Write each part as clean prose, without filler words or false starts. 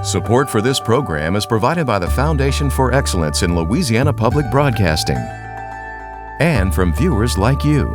Support for this program is provided by the Foundation for Excellence in Louisiana Public Broadcasting and from viewers like you.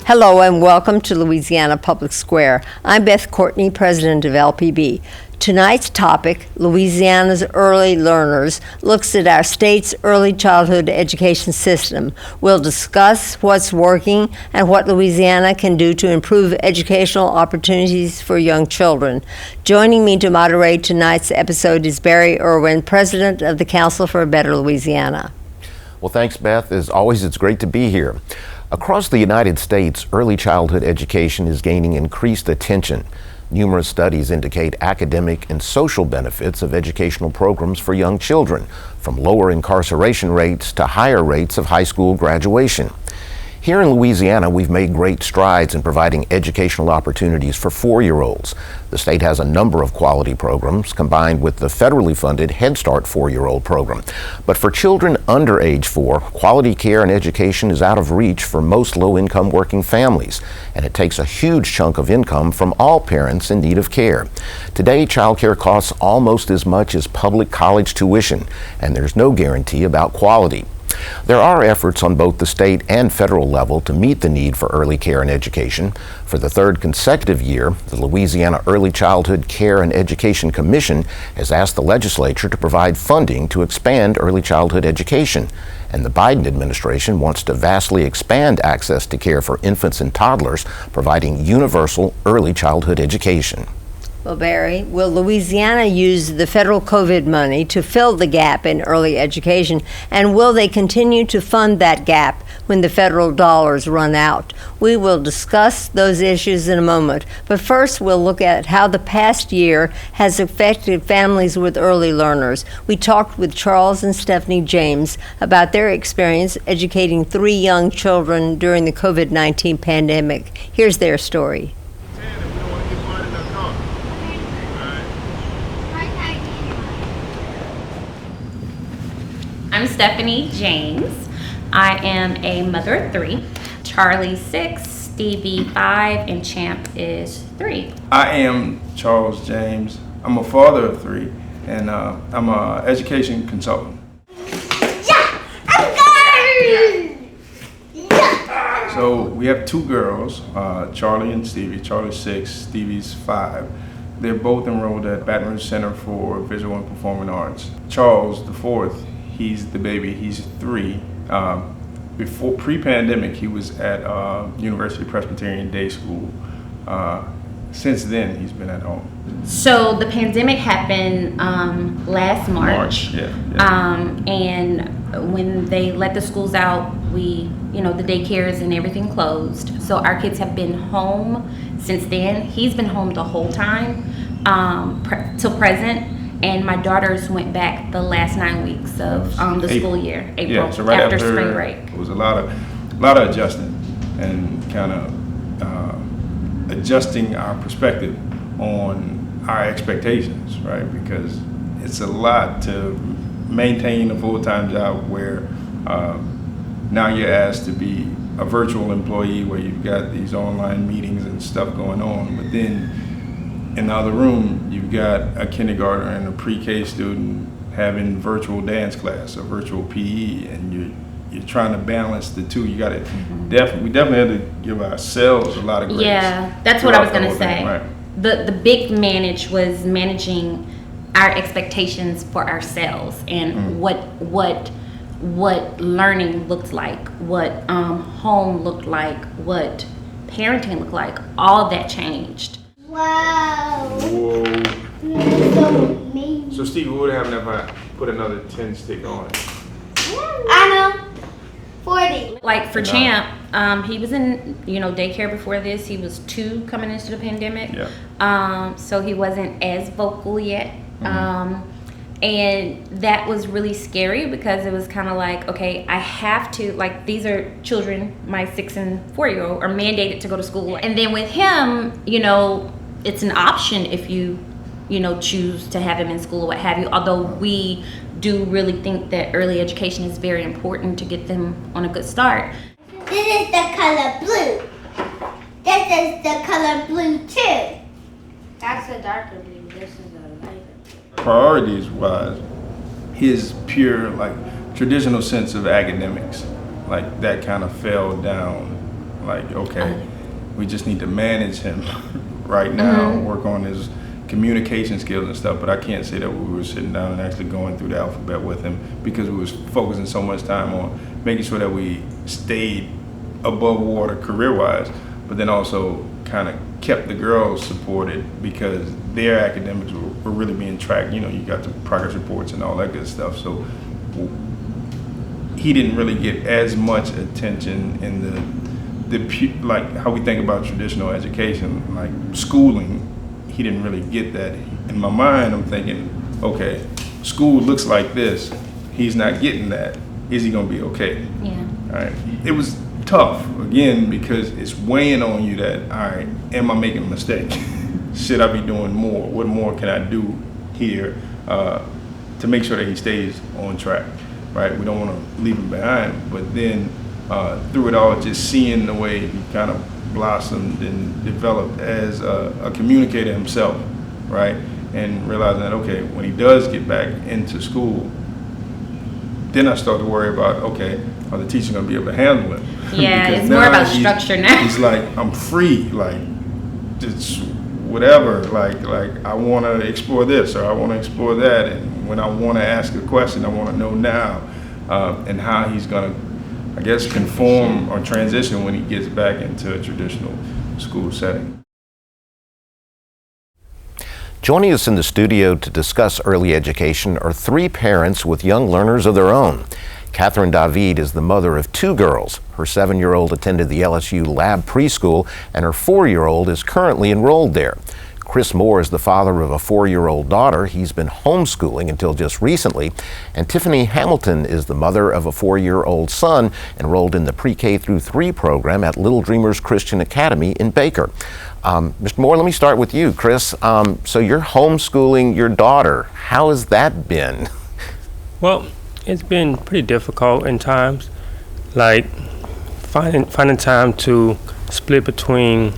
Hello and welcome to Louisiana Public Square. I'm Beth Courtney, President of LPB. Tonight's topic, Louisiana's Early Learners, looks at our state's early childhood education system. We'll discuss what's working and what Louisiana can do to improve educational opportunities for young children. Joining me to moderate tonight's episode is Barry Irwin, President of the Council for a Better Louisiana. Well, thanks, Beth. As always, it's great to be here. Across the United States, early childhood education is gaining increased attention. Numerous studies indicate academic and social benefits of educational programs for young children, from lower incarceration rates to higher rates of high school graduation. Here in Louisiana, we've made great strides in providing educational opportunities for 4-year-olds. The state has a number of quality programs combined with the federally funded Head Start 4-year-old program. But for children under age 4, quality care and education is out of reach for most low-income working families, and it takes a huge chunk of income from all parents in need of care. Today, child care costs almost as much as public college tuition, and there's no guarantee about quality. There are efforts on both the state and federal level to meet the need for early care and education. For the third consecutive year, the Louisiana Early Childhood Care and Education Commission has asked the legislature to provide funding to expand early childhood education. And the Biden administration wants to vastly expand access to care for infants and toddlers, providing universal early childhood education. Well, Barry, will Louisiana use the federal COVID money to fill the gap in early education, and will they continue to fund that gap when the federal dollars run out? We will discuss those issues in a moment, but first we'll look at how the past year has affected families with early learners. We talked with Charles and Stephanie James about their experience educating 3 young children during the COVID-19 pandemic. Here's their story. I'm Stephanie James. I am a mother of 3. Charlie's 6, Stevie 5, and Champ is 3. I am Charles James. I'm a father of 3, and I'm an education consultant. So we have 2 girls, Charlie and Stevie. Charlie's 6, Stevie's 5. They're both enrolled at Baton Rouge Center for Visual and Performing Arts. Charles, the 4th, he's the baby, he's 3. Before pre-pandemic, he was at University Presbyterian Day School. Since then, he's been at home. So the pandemic happened last March. And when they let the schools out, the daycares and everything closed. So our kids have been home since then. He's been home the whole time till present. And my daughters went back the last 9 weeks of the school year, April, so right after spring break. It was a lot of adjusting and kind of adjusting our perspective on our expectations, right? Because it's a lot to maintain a full-time job where now you're asked to be a virtual employee where you've got these online meetings and stuff going on, but then in the other room, you've got a kindergartner and a pre-K student having virtual dance class or virtual PE, and you're trying to balance the two. You got to we definitely had to give ourselves a lot of grace. Yeah, that's what I was going to say. Right. The big manage was managing our expectations for ourselves and what learning looked like, what home looked like, what parenting looked like. All that changed. Wow. Whoa. So amazing. So Steve, what would happen if I put another 10 stick on it? I know. 40. Like for Champ, he was in daycare before this. He was 2 coming into the pandemic. Yeah. So he wasn't as vocal yet. And that was really scary because it was kind of like, okay, I have to, like, these are children, my 6 and 4-year-old are mandated to go to school. And then with him, you know, it's an option if you choose to have him in school or what have you. Although we do really think that early education is very important to get them on a good start. This is the color blue. This is the color blue too. That's a darker blue. This is a lighter blue. Priorities wise, his pure like traditional sense of academics, like that kind of fell down. Like, okay, we just need to manage him right now, work on his communication skills and stuff, but I can't say that we were sitting down and actually going through the alphabet with him because we was focusing so much time on making sure that we stayed above water career-wise, but then also kind of kept the girls supported because their academics were really being tracked. You know, you got the progress reports and all that good stuff, so he didn't really get as much attention in the like how we think about traditional education, like schooling. He didn't really get that. In my mind, I'm thinking, okay, school looks like this. He's not getting that. Is he gonna be okay? Yeah. All right. It was tough, again, because it's weighing on you that, all right, am I making a mistake? Should I be doing more? What more can I do here to make sure that he stays on track, right? We don't wanna leave him behind, but then through it all, just seeing the way he kind of blossomed and developed as a communicator himself, right? And realizing that, okay, when he does get back into school, then I start to worry about, okay, are the teachers gonna be able to handle it? Yeah, it's more about structure now. He's like, I'm free, like, just whatever, like I wanna explore this or I wanna explore that, and when I wanna ask a question, I wanna know now, and how he's gonna, I guess, conform or transition when he gets back into a traditional school setting. Joining us in the studio to discuss early education are 3 parents with young learners of their own. Catherine David is the mother of 2 girls. Her 7-year-old attended the LSU Lab preschool, and her 4-year-old is currently enrolled there. Chris Moore is the father of a 4-year-old daughter. He's been homeschooling until just recently. And Tiffany Hamilton is the mother of a 4-year-old son enrolled in the pre-K through 3 program at Little Dreamers Christian Academy in Baker. Mr. Moore, let me start with you, Chris. So you're homeschooling your daughter. How has that been? Well, it's been pretty difficult in times, like finding time to split between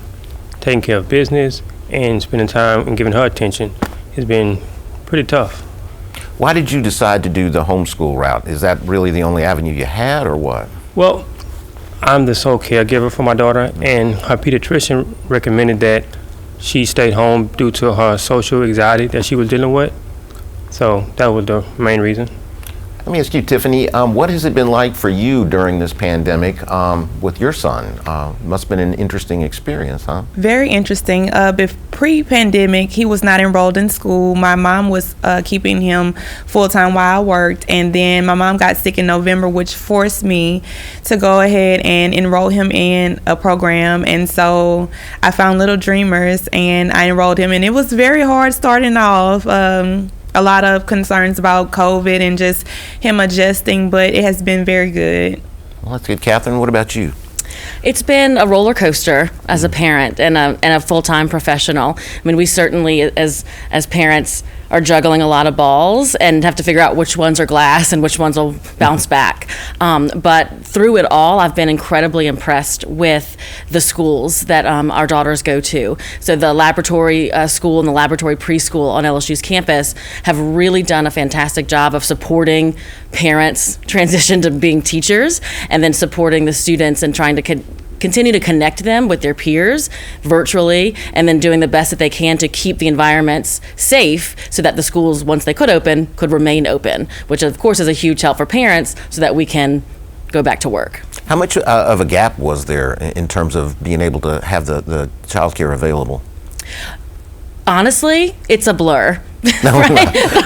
taking care of business and spending time and giving her attention has been pretty tough. Why did you decide to do the homeschool route? Is that really the only avenue you had, or what? Well, I'm the sole caregiver for my daughter, and her pediatrician recommended that she stayed home due to her social anxiety that she was dealing with. So that was the main reason. Let me ask you, Tiffany, what has it been like for you during this pandemic with your son? Must have been an interesting experience, huh? Very interesting. Pre-pandemic, he was not enrolled in school. My mom was keeping him full-time while I worked, and then my mom got sick in November, which forced me to go ahead and enroll him in a program. And so I found Little Dreamers, and I enrolled him, and it was very hard starting off. A lot of concerns about COVID and just him adjusting, but it has been very good. Well, that's good. Catherine, what about you? It's been a roller coaster as a parent and a full-time professional. I mean, we certainly, as parents, are juggling a lot of balls and have to figure out which ones are glass and which ones will bounce back. But through it all, I've been incredibly impressed with the schools that our daughters go to. So the laboratory school and the laboratory preschool on LSU's campus have really done a fantastic job of supporting parents transition to being teachers, and then supporting the students and trying to continue to connect them with their peers virtually, and then doing the best that they can to keep the environments safe so that the schools, once they could open, could remain open, which of course is a huge help for parents so that we can go back to work. How much of a gap was there in terms of being able to have the childcare available? Honestly, it's a blur. No, Right?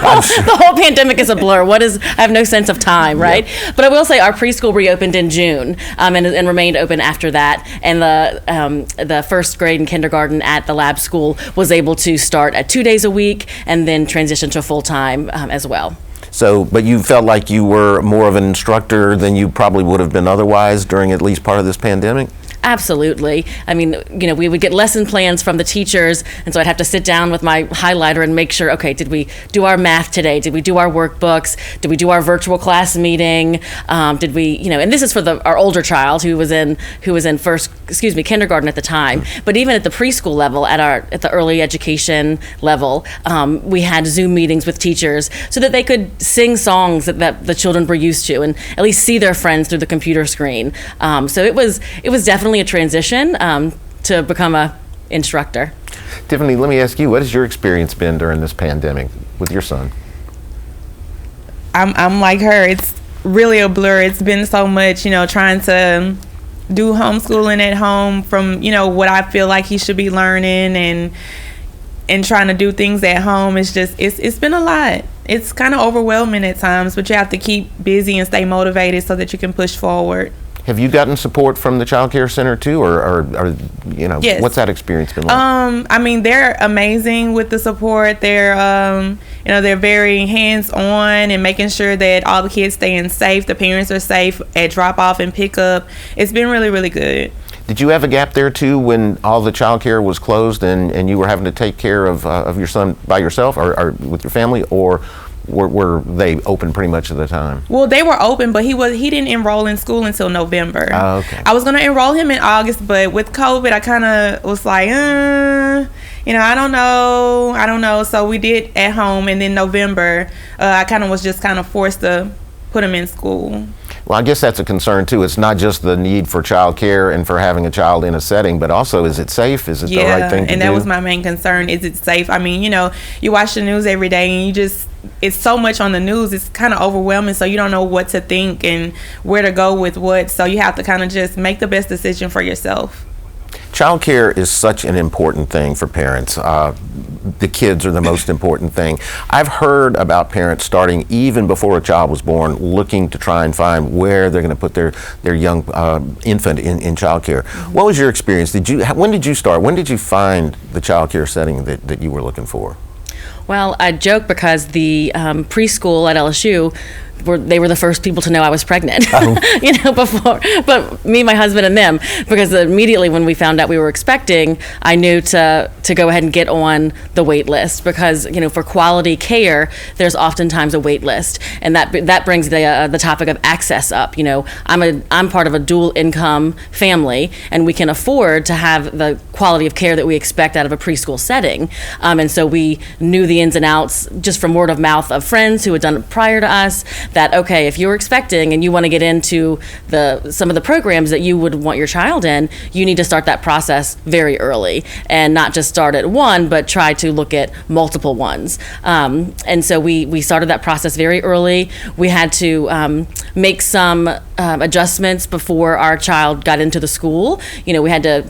I'm sure. The whole pandemic is a blur. I have no sense of time, right? But I will say our preschool reopened in June and remained open after that. And the first grade and kindergarten at the lab school was able to start at 2 days a week and then transition to full time as well. So, but you felt like you were more of an instructor than you probably would have been otherwise during at least part of this pandemic? Absolutely. I mean, we would get lesson plans from the teachers, and so I'd have to sit down with my highlighter and make sure, okay, did we do our math today? Did we do our workbooks? Did we do our virtual class meeting? Did we, and this is for our older child who was in kindergarten at the time. But even at the preschool level, at the early education level, we had Zoom meetings with teachers so that they could sing songs that the children were used to, and at least see their friends through the computer screen. So it was definitely a transition to become a instructor. Tiffany, let me ask you, what has your experience been during this pandemic with your son? I'm like her. It's really a blur. It's been so much, trying to do homeschooling at home from, what I feel like he should be learning and trying to do things at home. It's been a lot. It's kind of overwhelming at times, but you have to keep busy and stay motivated so that you can push forward. Have you gotten support from the child care center too, or Yes. What's that experience been like? I mean, they're amazing with the support. They're they're very hands-on and making sure that all the kids staying safe, the parents are safe at drop-off and pick-up. It's been really, really good. Did you have a gap there too when all the child care was closed and you were having to take care of your son by yourself or with your family, or were they open pretty much of the time? Well, they were open, but he didn't enroll in school until November. Oh, okay. I was going to enroll him in August, but with COVID, I kind of was like, I don't know. So we did at home, and then November, I kind of was just kind of forced to put him in school. Well, I guess that's a concern too. It's not just the need for child care and for having a child in a setting, but also, is it safe? Is it the right thing to do? And that was my main concern. Is it safe? I mean, you watch the news every day and it's so much on the news. It's kind of overwhelming, so you don't know what to think and where to go with what. So you have to kind of just make the best decision for yourself. Child care is such an important thing for parents. The kids are the most important thing. I've heard about parents starting even before a child was born, looking to try and find where they're going to put their young infant in child care. Mm-hmm. What was your experience? When did you start? When did you find the child care setting that you were looking for? Well, I joke because the preschool at LSU, they were the first people to know I was pregnant, before, but me, my husband, and them, because immediately when we found out we were expecting, I knew to go ahead and get on the wait list, because, for quality care, there's oftentimes a wait list, and that brings the topic of access up. I'm part of a dual income family, and we can afford to have the quality of care that we expect out of a preschool setting, and so we knew the ins and outs just from word of mouth of friends who had done it prior to us, that, okay, if you're expecting and you want to get into some of the programs that you would want your child in, you need to start that process very early, and not just start at one, but try to look at multiple ones. And so we started that process very early. We had to make some adjustments before our child got into the school. We had to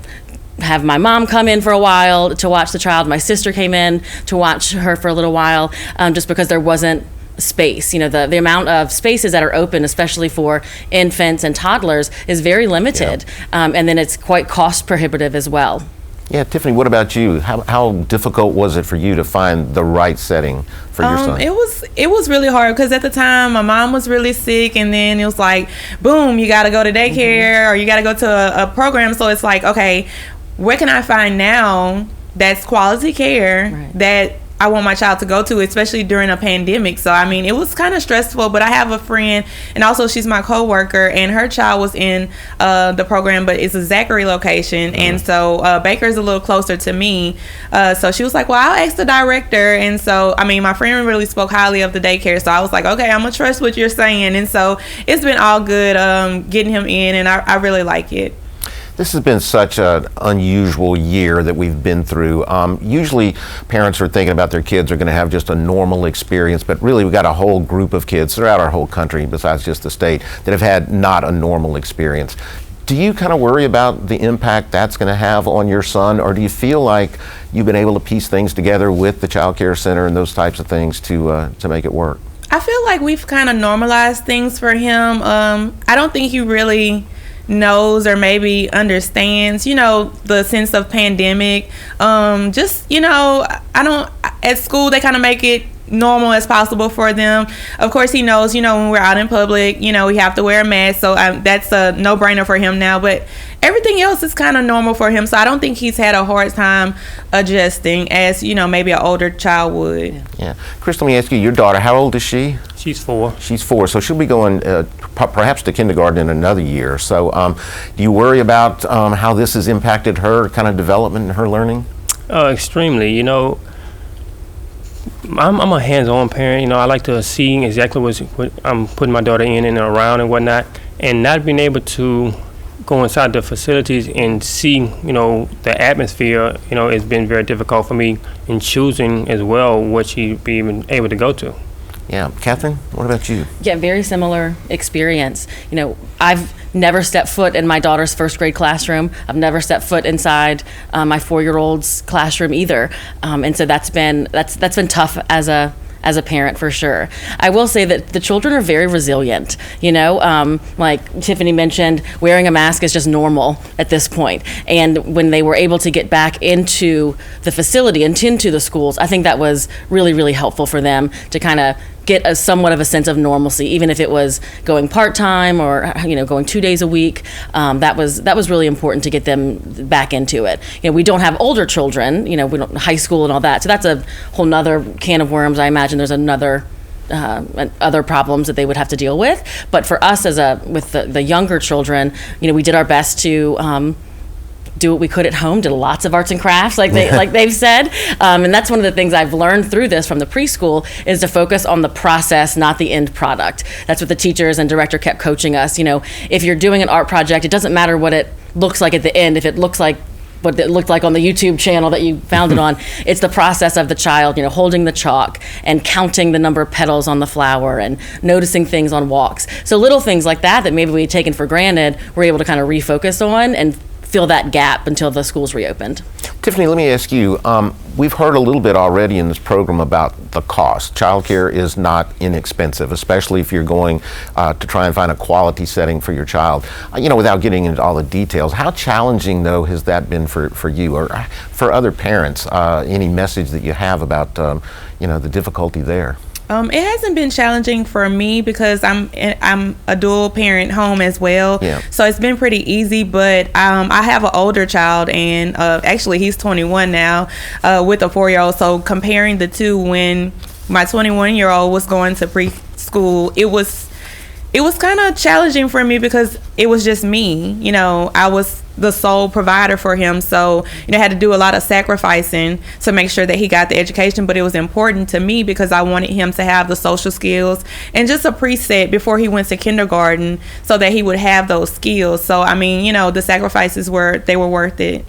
have my mom come in for a while to watch the child. My sister came in to watch her for a little while, just because there wasn't space. The amount of spaces that are open, especially for infants and toddlers, is very limited. Yeah. And then it's quite cost prohibitive as well. Yeah, Tiffany, what about you? How difficult was it for you to find the right setting for your son? It was really hard, because at the time my mom was really sick, and then it was like, boom, you got to go to daycare, or you got to go to a program. So it's like, okay, where can I find now that's quality care that I want my child to go to, especially during a pandemic? So, I mean, it was kind of stressful, but I have a friend, and also she's my coworker, and her child was in the program, but it's a Zachary location, and so Baker's a little closer to me. So she was like, well, I'll ask the director. And so, I mean, my friend really spoke highly of the daycare, so I was like, okay, I'm going to trust what you're saying. And so it's been all good getting him in, and I really like it. This has been such an unusual year that we've been through. Usually parents are thinking about their kids are going to have just a normal experience, but really we've got a whole group of kids throughout our whole country, besides just the state, that have had not a normal experience. Do you kind of worry about the impact that's going to have on your son, or do you feel like you've been able to piece things together with the child care center and those types of things to make it work? I feel like we've kind of normalized things for him. I don't think he really knows or maybe understands, the sense of pandemic. At school, they kind of make it normal as possible for them. Of course, he knows, when we're out in public, we have to wear a mask. So that's a no-brainer for him now. But everything else is kind of normal for him. So I don't think he's had a hard time adjusting as, maybe an older child would. Yeah. Chris, let me ask you, your daughter, how old is she? She's 4. She's 4, so she'll be going perhaps to kindergarten in another year. So do you worry about how this has impacted her kind of development and her learning? Extremely. I'm a hands-on parent. I like to see exactly what I'm putting my daughter in and around and whatnot, and not being able to go inside the facilities and see, the atmosphere, it's been very difficult for me in choosing as well what she'd be even able to go to. Yeah. Catherine, what about you? Yeah, very similar experience. I've never stepped foot in my daughter's first grade classroom. I've never stepped foot inside my 4-year-old's classroom either. And so that's been tough as a parent for sure. I will say that the children are very resilient. Like Tiffany mentioned, wearing a mask is just normal at this point. And when they were able to get back into the facility and into the schools, I think that was really, really helpful for them to kind of get a somewhat of a sense of normalcy, even if it was going part-time or going 2 days a week. That was really important to get them back into it. We don't have older children, we don't high school and all that, so that's a whole nother can of worms. I imagine there's another other problems that they would have to deal with. But for us with the younger children, we did our best to do what we could at home, did lots of arts and crafts, like they've said. And that's one of the things I've learned through this from the preschool is to focus on the process, not the end product. That's what the teachers and director kept coaching us. If you're doing an art project, it doesn't matter what it looks like at the end. If it looks like what it looked like on the YouTube channel that you found it on, it's the process of the child, holding the chalk and counting the number of petals on the flower and noticing things on walks. So little things like that maybe we had taken for granted, we're able to kind of refocus on and fill that gap until the schools reopened. Tiffany, let me ask you, we've heard a little bit already in this program about the cost. Childcare is not inexpensive, especially if you're going to try and find a quality setting for your child. Without getting into all the details, how challenging, though, has that been for you or for other parents? Any message that you have about, the difficulty there? It hasn't been challenging for me because I'm a dual parent home as well. Yeah. So it's been pretty easy, but I have an older child and actually he's 21 now with a 4-year-old. So comparing the two, when my 21-year-old was going to preschool, it was kind of challenging for me because it was just me. I was the sole provider for him. So, I had to do a lot of sacrificing to make sure that he got the education. But it was important to me because I wanted him to have the social skills and just a preset before he went to kindergarten so that he would have those skills. So, the sacrifices were worth it.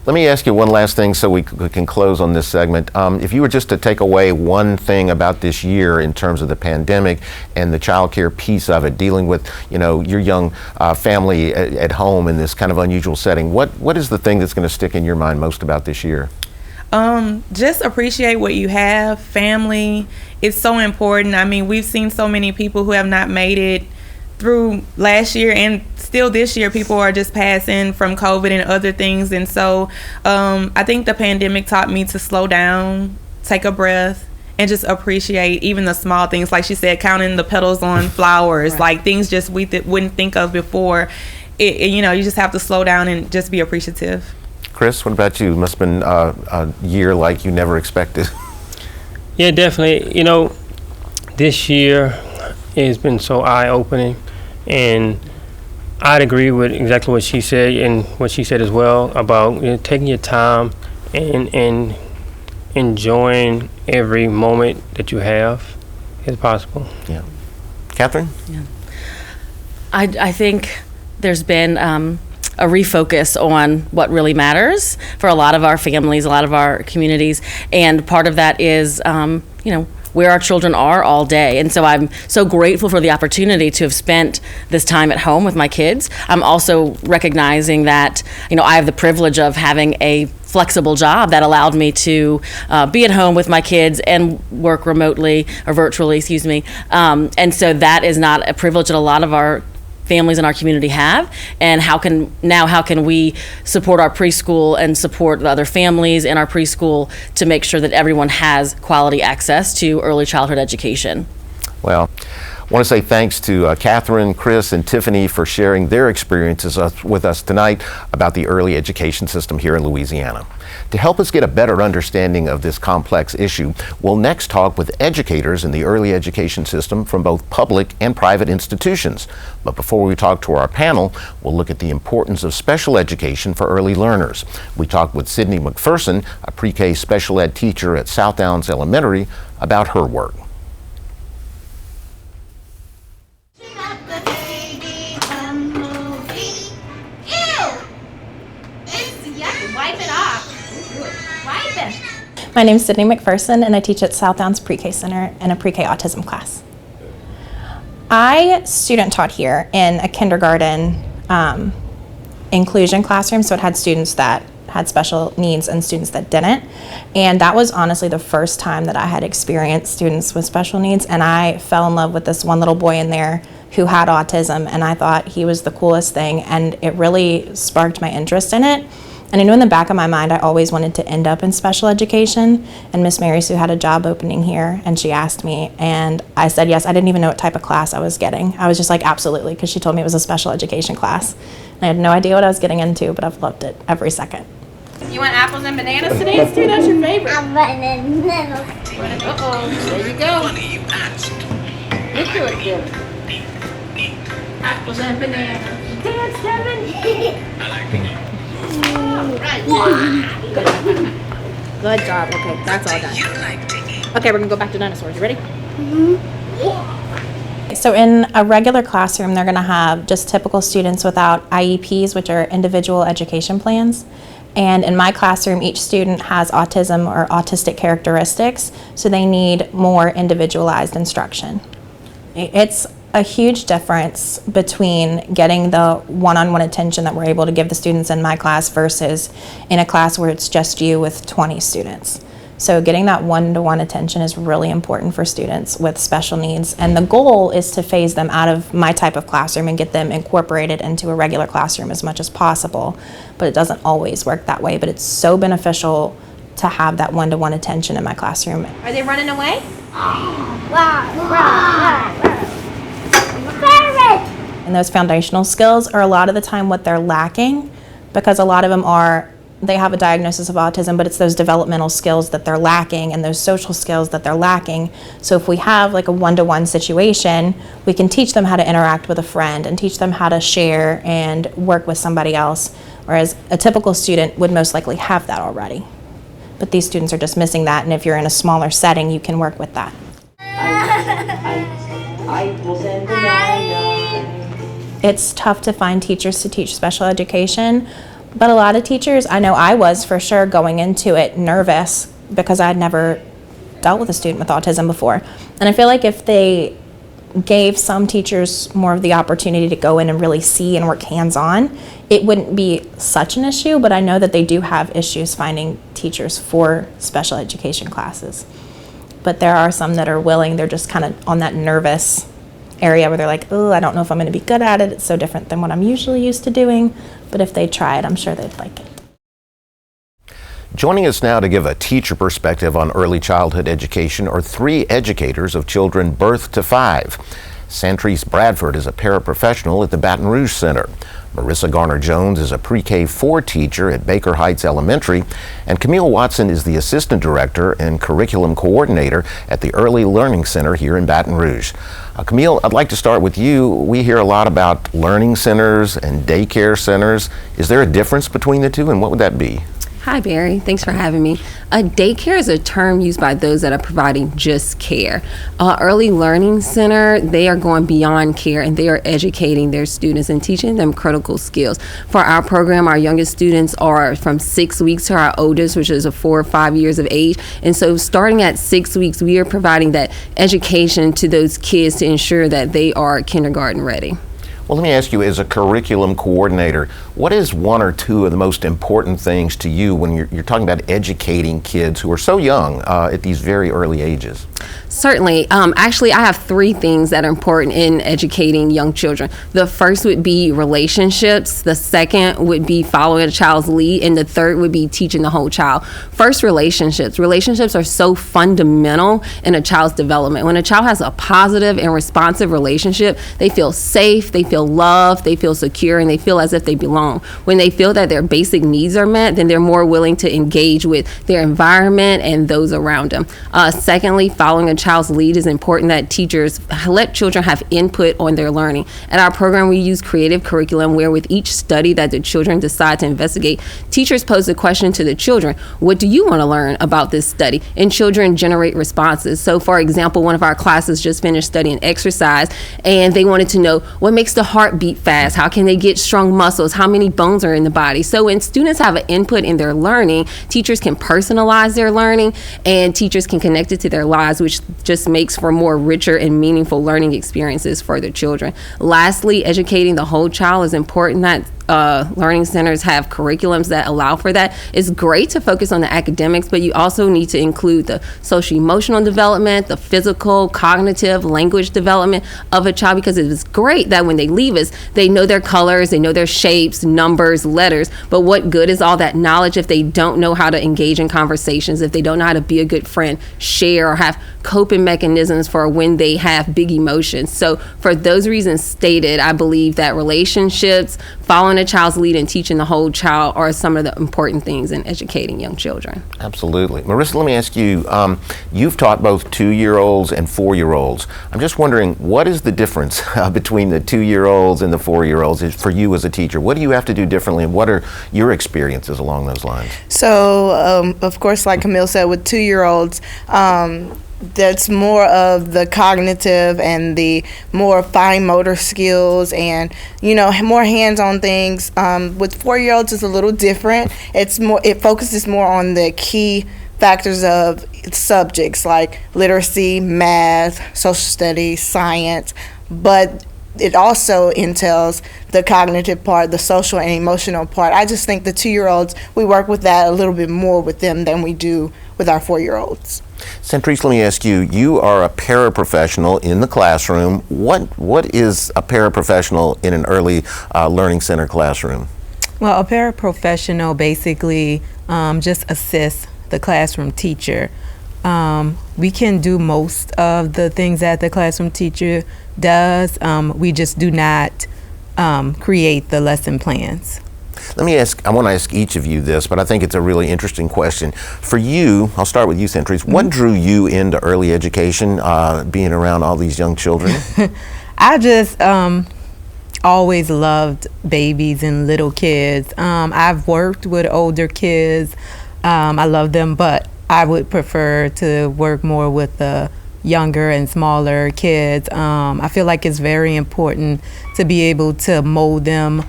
Let me ask you one last thing so we can close on this segment. If you were just to take away one thing about this year in terms of the pandemic and the child care piece of it, dealing with, your young family at home in this kind of unusual setting, what is the thing that's going to stick in your mind most about this year? Just appreciate what you have. Family is so important. We've seen so many people who have not made it through last year and still this year. People are just passing from COVID and other things. And so I think the pandemic taught me to slow down, take a breath, and just appreciate even the small things. Like she said, counting the petals on flowers, right. Like things just we wouldn't think of before. You just have to slow down and just be appreciative. Chris, what about you? It must have been a year like you never expected. Yeah, definitely. This year has been so eye-opening. And I'd agree with exactly what she said and what she said as well about taking your time and enjoying every moment that you have as possible. Yeah. Catherine? Yeah. I think there's been a refocus on what really matters for a lot of our families, a lot of our communities. And part of that is, where our children are all day. And so I'm so grateful for the opportunity to have spent this time at home with my kids. I'm also recognizing that, I have the privilege of having a flexible job that allowed me to be at home with my kids and work remotely or virtually, excuse me. And so that is not a privilege that a lot of our families in our community have. And how can we support our preschool and support the other families in our preschool to make sure that everyone has quality access to early childhood education? Well, I want to say thanks to Catherine, Chris, and Tiffany for sharing their experiences with us tonight about the early education system here in Louisiana. To help us get a better understanding of this complex issue, we'll next talk with educators in the early education system from both public and private institutions. But before we talk to our panel, we'll look at the importance of special education for early learners. We talked with Sydney McPherson, a pre-K special ed teacher at South Downs Elementary, about her work. My name is Sydney McPherson, and I teach at South Downs Pre-K Center in a pre-K autism class. I student taught here in a kindergarten inclusion classroom, so it had students that had special needs and students that didn't. And that was honestly the first time that I had experienced students with special needs, and I fell in love with this one little boy in there who had autism, and I thought he was the coolest thing, and it really sparked my interest in it. And I knew in the back of my mind I always wanted to end up in special education, and Miss Mary Sue had a job opening here, and she asked me, and I said yes. I didn't even know what type of class I was getting. I was just like, absolutely, because she told me it was a special education class. And I had no idea what I was getting into, but I've loved it every second. You want apples and bananas to dance too? That's your favorite. I'm running little. Uh-oh, there you go. Look to it, Jim. Apples and bananas. Dance, Devin. Good job. Okay, that's all done. Okay, we're gonna go back to dinosaurs. You ready? So in a regular classroom, they're going to have just typical students without IEPs, which are individual education plans. And in my classroom, each student has autism or autistic characteristics, so they need more individualized instruction. It's a huge difference between getting the one-on-one attention that we're able to give the students in my class versus in a class where it's just you with 20 students. So getting that one-to-one attention is really important for students with special needs. And the goal is to phase them out of my type of classroom and get them incorporated into a regular classroom as much as possible. But it doesn't always work that way. But it's so beneficial to have that one-to-one attention in my classroom. Are they running away? And those foundational skills are a lot of the time what they're lacking, because a lot of them they have a diagnosis of autism, but it's those developmental skills that they're lacking and those social skills that they're lacking. So if we have like a one-to-one situation, we can teach them how to interact with a friend and teach them how to share and work with somebody else, whereas a typical student would most likely have that already. But these students are just missing that, and if you're in a smaller setting, you can work with that. It's tough to find teachers to teach special education, but a lot of teachers, I know I was for sure going into it nervous because I'd never dealt with a student with autism before. And I feel like if they gave some teachers more of the opportunity to go in and really see and work hands-on, it wouldn't be such an issue, but I know that they do have issues finding teachers for special education classes. But there are some that are willing, they're just kind of on that nervous area where they're like, oh, I don't know if I'm going to be good at it. It's so different than what I'm usually used to doing. But if they try it, I'm sure they'd like it. Joining us now to give a teacher perspective on early childhood education are three educators of children birth to 5. Santrice Bradford is a paraprofessional at the Baton Rouge Center. Marissa Garner-Jones is a pre-K 4 teacher at Baker Heights Elementary, and Camille Watson is the assistant director and curriculum coordinator at the Early Learning Center here in Baton Rouge. Camille, I'd like to start with you. We hear a lot about learning centers and daycare centers. Is there a difference between the two, and what would that be? Hi, Barry. Thanks for having me. Daycare is a term used by those that are providing just care. Early Learning Center, they are going beyond care, and they are educating their students and teaching them critical skills. For our program, our youngest students are from 6 weeks to our oldest, which is 4 or 5 years of age. And so starting at 6 weeks, we are providing that education to those kids to ensure that they are kindergarten ready. Well, let me ask you, as a curriculum coordinator, what is one or two of the most important things to you when you're talking about educating kids who are so young at these very early ages? Certainly. Actually, I have 3 things that are important in educating young children. The first would be relationships. The second would be following a child's lead. And the third would be teaching the whole child. First, relationships. Relationships are so fundamental in a child's development. When a child has a positive and responsive relationship, they feel safe, they feel loved, they feel secure, and they feel as if they belong. When they feel that their basic needs are met, then they're more willing to engage with their environment and those around them. Secondly, following a child's lead is important that teachers let children have input on their learning. At our program, we use creative curriculum where with each study that the children decide to investigate, teachers pose a question to the children, what do you want to learn about this study? And children generate responses. So for example, one of our classes just finished studying exercise, and they wanted to know what makes the heart beat fast, how can they get strong muscles, how many bones are in the body. So when students have an input in their learning, teachers can personalize their learning and teachers can connect it to their lives, which just makes for more richer and meaningful learning experiences for the children. Lastly, educating the whole child is important that learning centers have curriculums that allow for that. It's great to focus on the academics, but you also need to include the social emotional development, the physical, cognitive, language development of a child, because it's great that when they leave us, they know their colors, they know their shapes, numbers, letters, but what good is all that knowledge if they don't know how to engage in conversations, if they don't know how to be a good friend, share, or have coping mechanisms for when they have big emotions. So for those reasons stated, I believe that relationships, following a child's lead, and teaching the whole child are some of the important things in educating young children. Absolutely. Marissa, let me ask you, you've taught both 2-year-olds and 4-year-olds. I'm just wondering, what is the difference between the 2-year-olds and the 4-year-olds for you as a teacher? What do you have to do differently, and what are your experiences along those lines? So, of course, like Camille said, with 2-year-olds, that's more of the cognitive and the more fine motor skills and, more hands-on things. With 4-year-olds, it's a little different. It focuses more on the key factors of subjects like literacy, math, social studies, science, but it also entails the cognitive part, the social and emotional part. I just think the 2-year-olds, we work with that a little bit more with them than we do with our 4-year-olds. Centrice, let me ask you, you are a paraprofessional in the classroom. What is a paraprofessional in an early learning center classroom? Well, a paraprofessional basically just assists the classroom teacher. We can do most of the things that the classroom teacher does. We just do not create the lesson plans. I want to ask each of you this, but I think it's a really interesting question. For you, I'll start with you, Centrice. What drew you into early education, being around all these young children? I just always loved babies and little kids. I've worked with older kids. I love them, but I would prefer to work more with the younger and smaller kids. I feel like it's very important to be able to mold them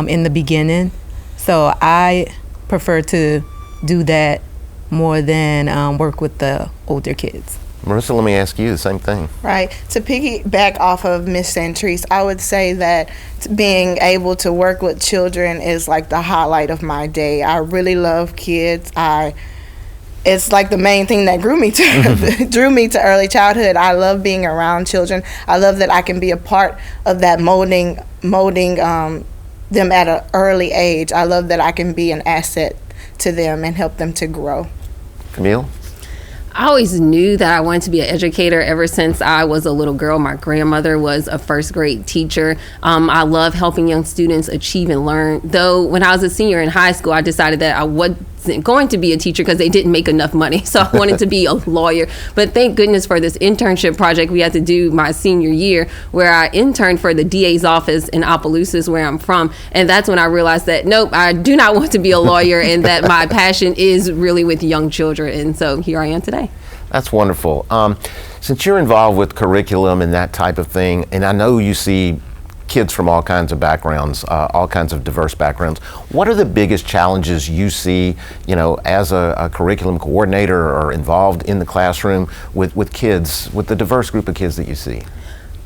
in the beginning. So I prefer to do that more than work with the older kids. Marissa, let me ask you the same thing. Right. To piggyback off of Miss Centrice, I would say that being able to work with children is like the highlight of my day. I really love kids. It's like the main thing that drew me to early childhood. I love being around children. I love that I can be a part of that molding them at an early age. I love that I can be an asset to them and help them to grow. Camille? I always knew that I wanted to be an educator ever since I was a little girl. My grandmother was a first grade teacher. I love helping young students achieve and learn. Though when I was a senior in high school, I decided that I wasn't going to be a teacher because they didn't make enough money. So I wanted to be a lawyer. But thank goodness for this internship project we had to do my senior year, where I interned for the DA's office in Opelousas, where I'm from. And that's when I realized that, nope, I do not want to be a lawyer, and that my passion is really with young children. And so here I am today. That's wonderful. Since you're involved with curriculum and that type of thing, and I know you see kids from all kinds of backgrounds, all kinds of diverse backgrounds, what are the biggest challenges you see, as a curriculum coordinator or involved in the classroom with kids, with the diverse group of kids that you see?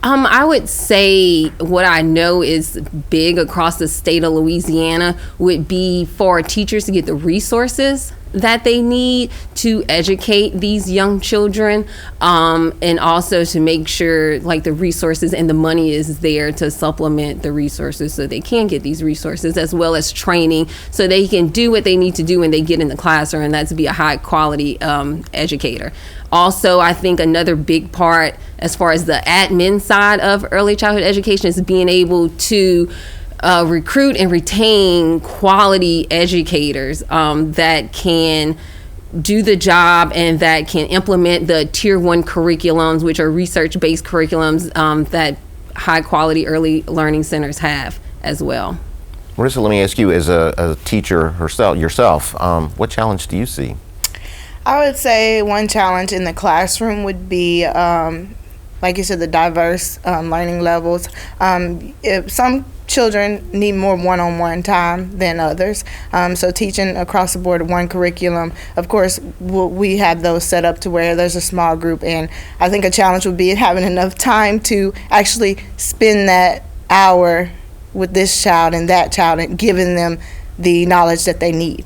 I would say what I know is big across the state of Louisiana would be for teachers to get the resources that they need to educate these young children, and also to make sure like the resources and the money is there to supplement the resources so they can get these resources, as well as training so they can do what they need to do when they get in the classroom, and that's be a high quality educator. Also, I think another big part as far as the admin side of early childhood education is being able to recruit and retain quality educators that can do the job and that can implement the Tier 1 curriculums, which are research-based curriculums that high-quality early learning centers have as well. Marissa, let me ask you, as a teacher yourself, what challenge do you see? I would say one challenge in the classroom would be, like you said, the diverse learning levels. If some children need more one-on-one time than others, so teaching across the board one curriculum, of course, we have those set up to where there's a small group, and I think a challenge would be having enough time to actually spend that hour with this child and that child and giving them the knowledge that they need.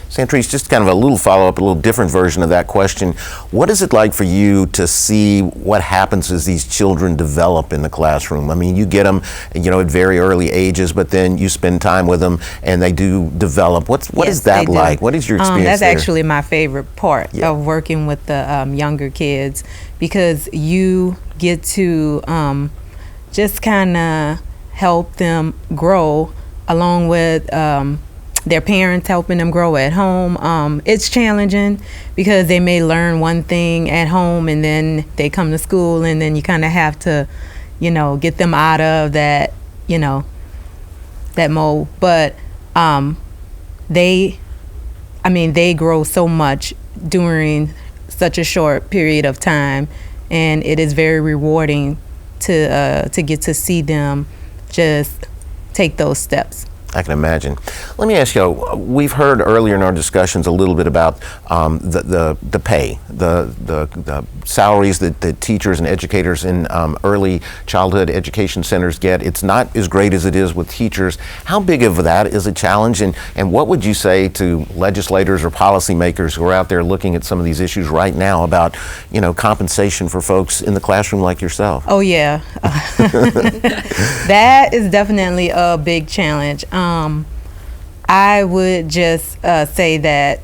Santrice, just kind of a little follow-up, a little different version of that question. What is it like for you to see what happens as these children develop in the classroom? I mean, you get them, at very early ages, but then you spend time with them and they do develop. What is that like? What is your experience That's actually my favorite part of working with the younger kids, because you get to just kind of help them grow along with their parents helping them grow at home. It's challenging because they may learn one thing at home and then they come to school, and then you kind of have to, get them out of that, that mode. But they grow so much during such a short period of time, and it is very rewarding to get to see them just take those steps. I can imagine. Let me ask you, we've heard earlier in our discussions a little bit about the pay, the salaries that teachers and educators in early childhood education centers get. It's not as great as it is with teachers. How big of that is a challenge, and what would you say to legislators or policymakers who are out there looking at some of these issues right now about, compensation for folks in the classroom like yourself? Oh yeah, that is definitely a big challenge. I would just say that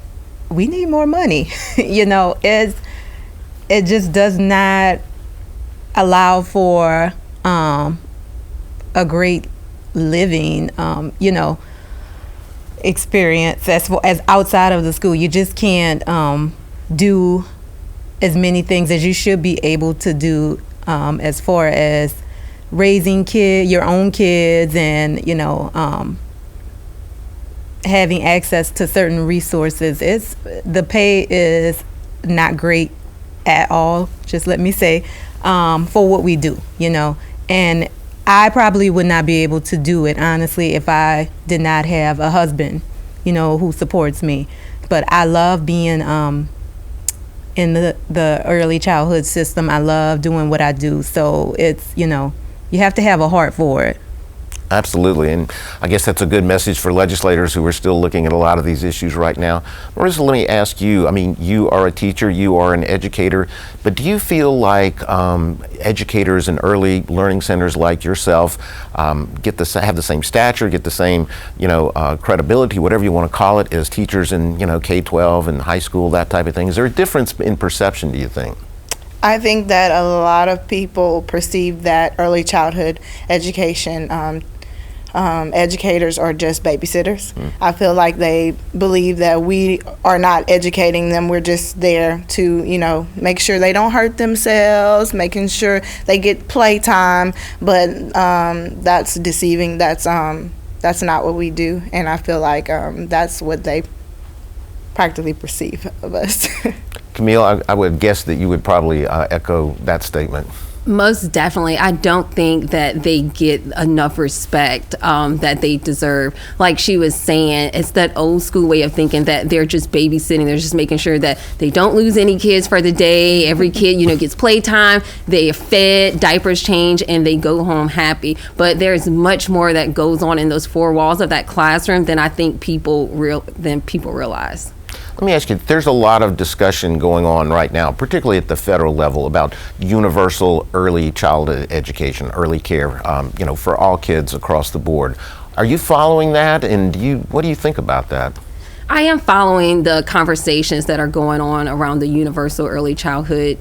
we need more money. It just does not allow for a great living, experience as outside of the school. You just can't do as many things as you should be able to do as far as raising your own kids, and having access to certain resources. The pay is not great at all, just let me say, for what we do, and I probably would not be able to do it, honestly, if I did not have a husband, who supports me. But I love being in the early childhood system. I love doing what I do, so it's, you have to have a heart for it. Absolutely, and I guess that's a good message for legislators who are still looking at a lot of these issues right now. Marissa, let me ask you, you are a teacher, you are an educator, but do you feel like educators in early learning centers like yourself have the same stature, get the same, credibility, whatever you want to call it, as teachers in, K-12 and high school, that type of thing? Is there a difference in perception, do you think? I think that a lot of people perceive that early childhood education educators are just babysitters. I feel like they believe that we are not educating them. We're just there to, make sure they don't hurt themselves, making sure they get playtime. But that's deceiving. That's not what we do. And I feel like that's what they practically perceive of us. Camille, I would guess that you would probably echo that statement. Most definitely. I don't think that they get enough respect that they deserve. Like she was saying, it's that old school way of thinking that they're just babysitting. They're just making sure that they don't lose any kids for the day. Every kid, gets playtime. They are fed, diapers change, and they go home happy. But there's much more that goes on in those four walls of that classroom than I think people realize. Let me ask you, there's a lot of discussion going on right now, particularly at the federal level, about universal early childhood education, early care, for all kids across the board. Are you following that, and what do you think about that? I am following the conversations that are going on around the universal early childhood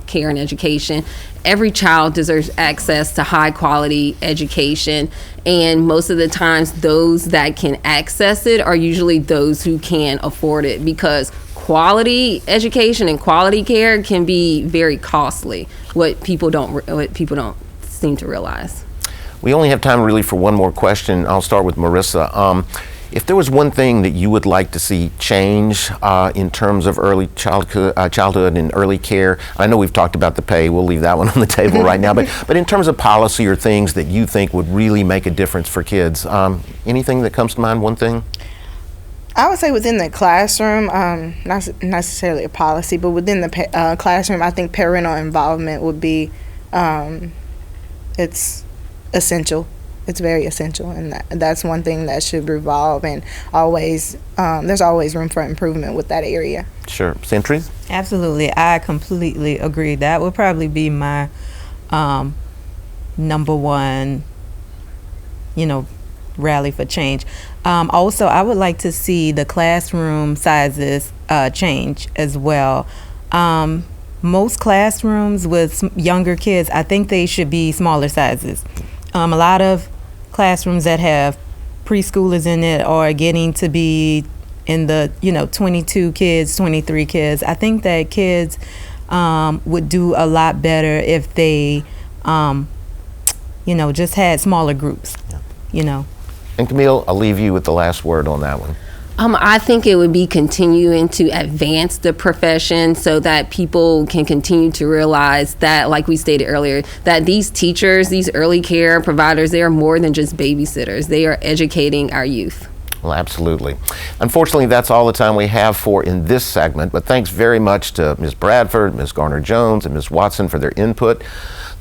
care and education. Every child deserves access to high quality education, and most of the times those that can access it are usually those who can afford it, because quality education and quality care can be very costly, what people don't seem to realize. We only have time really for one more question. I'll start with Marissa. If there was one thing that you would like to see change in terms of early childhood and early care, I know we've talked about the pay, we'll leave that one on the table right now, but in terms of policy or things that you think would really make a difference for kids, anything that comes to mind, one thing? I would say within the classroom, not necessarily a policy, but within the classroom, I think parental involvement would be, it's essential. It's very essential, and that's one thing that should revolve, and always there's always room for improvement with that area. Sure. Sentry? Absolutely. I completely agree. That would probably be my number one, rally for change. Also, I would like to see the classroom sizes change as well. Most classrooms with younger kids, I think they should be smaller sizes. A lot of classrooms that have preschoolers in it are getting to be in the 22 kids, 23 kids. I think that kids would do a lot better if they just had smaller groups. And Camille, I'll leave you with the last word on that one. I think it would be continuing to advance the profession so that people can continue to realize that, like we stated earlier, that these teachers, these early care providers, they are more than just babysitters. They are educating our youth. Well, absolutely. Unfortunately, that's all the time we have for in this segment, but thanks very much to Ms. Bradford, Ms. Garner-Jones, and Ms. Watson for their input.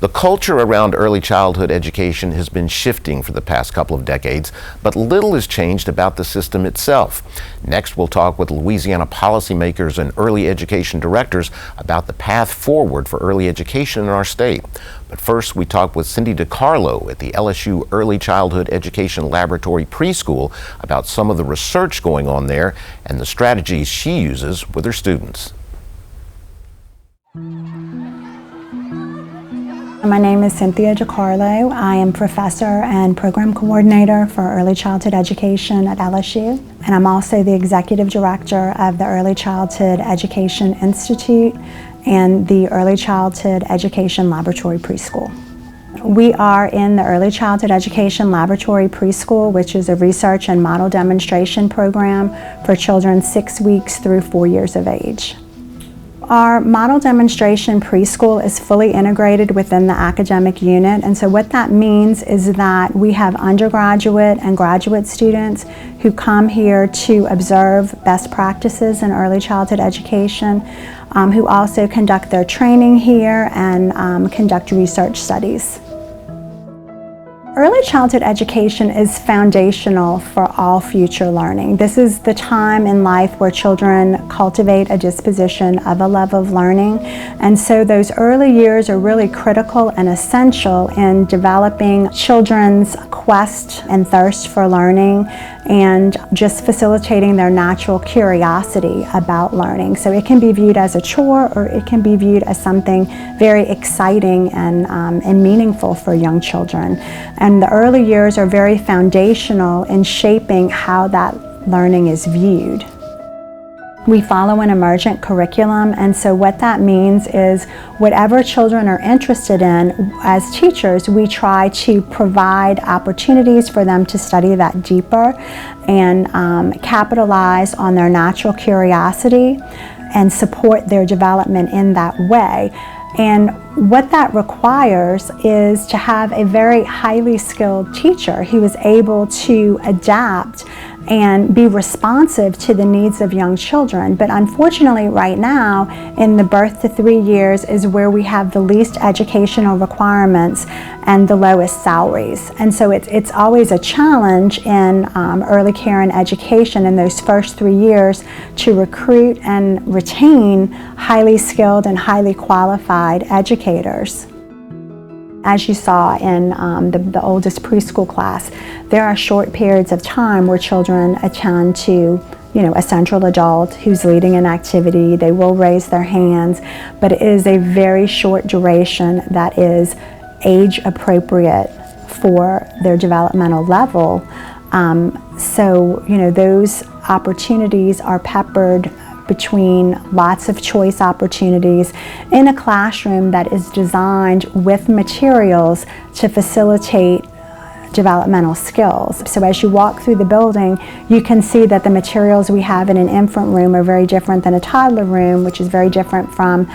The culture around early childhood education has been shifting for the past couple of decades, but little has changed about the system itself. Next, we'll talk with Louisiana policymakers and early education directors about the path forward for early education in our state. But first, we talk with Cindy DiCarlo at the LSU Early Childhood Education Laboratory Preschool about some of the research going on there and the strategies she uses with her students. My name is Cynthia DiCarlo. I am professor and program coordinator for early childhood education at LSU, and I'm also the executive director of the Early Childhood Education Institute and the Early Childhood Education Laboratory Preschool. We are in the Early Childhood Education Laboratory Preschool, which is a research and model demonstration program for children 6 weeks through 4 years of age. Our model demonstration preschool is fully integrated within the academic unit, and so what that means is that we have undergraduate and graduate students who come here to observe best practices in early childhood education, who also conduct their training here and conduct research studies. Early childhood education is foundational for all future learning. This is the time in life where children cultivate a disposition of a love of learning, and so those early years are really critical and essential in developing children's quest and thirst for learning, and just facilitating their natural curiosity about learning. So it can be viewed as a chore, or it can be viewed as something very exciting and meaningful for young children. And the early years are very foundational in shaping how that learning is viewed. We follow an emergent curriculum, and so what that means is whatever children are interested in, as teachers, we try to provide opportunities for them to study that deeper and capitalize on their natural curiosity and support their development in that way. And what that requires is to have a very highly skilled teacher who is able to adapt and be responsive to the needs of young children. But unfortunately right now, in the birth to 3 years is where we have the least educational requirements and the lowest salaries. And so it's always a challenge in early care and education in those first 3 years to recruit and retain highly skilled and highly qualified educators. As you saw in the oldest preschool class, there are short periods of time where children attend to, a central adult who's leading an activity. They will raise their hands, but it is a very short duration that is age appropriate for their developmental level. Those opportunities are peppered between lots of choice opportunities in a classroom that is designed with materials to facilitate developmental skills. So as you walk through the building, you can see that the materials we have in an infant room are very different than a toddler room, which is very different from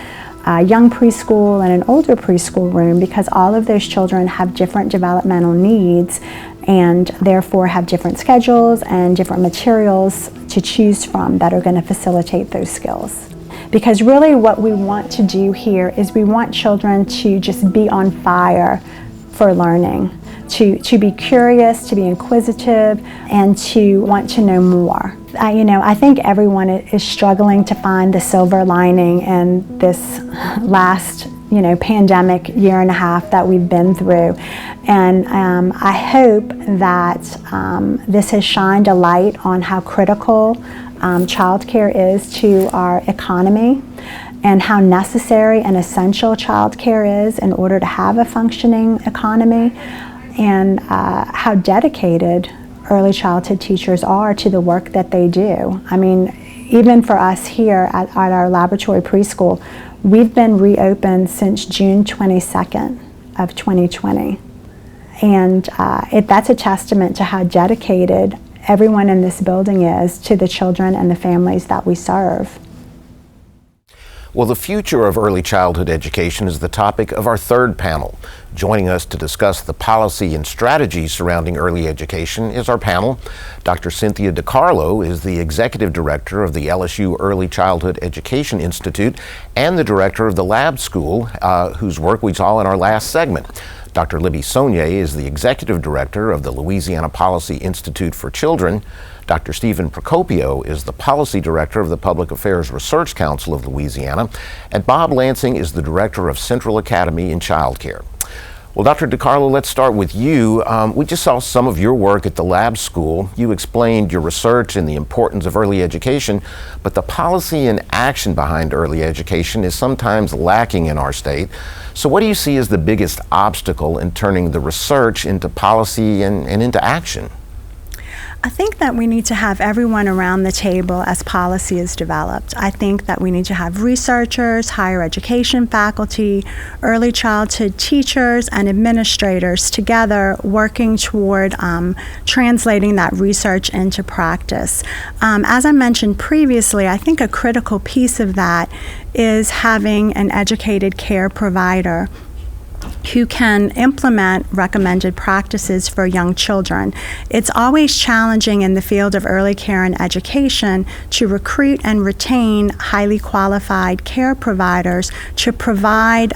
a young preschool and an older preschool room, because all of those children have different developmental needs and therefore have different schedules and different materials to choose from that are going to facilitate those skills. Because really what we want to do here is we want children to just be on fire for learning, to be curious, to be inquisitive, and to want to know more. I think everyone is struggling to find the silver lining in this last pandemic year and a half that we've been through. And I hope that this has shined a light on how critical childcare is to our economy, and how necessary and essential childcare is in order to have a functioning economy, and how dedicated early childhood teachers are to the work that they do. I mean, even for us here at our laboratory preschool, we've been reopened since June 22nd of 2020. And that's a testament to how dedicated everyone in this building is to the children and the families that we serve. Well, the future of early childhood education is the topic of our third panel. Joining us to discuss the policy and strategies surrounding early education is our panel. Dr. Cynthia DiCarlo is the Executive Director of the LSU Early Childhood Education Institute and the Director of the Lab School, whose work we saw in our last segment. Dr. Libby Saunier is the Executive Director of the Louisiana Policy Institute for Children. Dr. Stephen Procopio is the Policy Director of the Public Affairs Research Council of Louisiana, and Bob Lansing is the Director of Central Academy in Childcare. Well, Dr. DiCarlo, let's start with you. We just saw some of your work at the Lab School. You explained your research and the importance of early education, but the policy and action behind early education is sometimes lacking in our state. So what do you see as the biggest obstacle in turning the research into policy and into action? I think that we need to have everyone around the table as policy is developed. I think that we need to have researchers, higher education faculty, early childhood teachers, and administrators together working toward translating that research into practice. As I mentioned previously, I think a critical piece of that is having an educated care provider who can implement recommended practices for young children. It's always challenging in the field of early care and education to recruit and retain highly qualified care providers to provide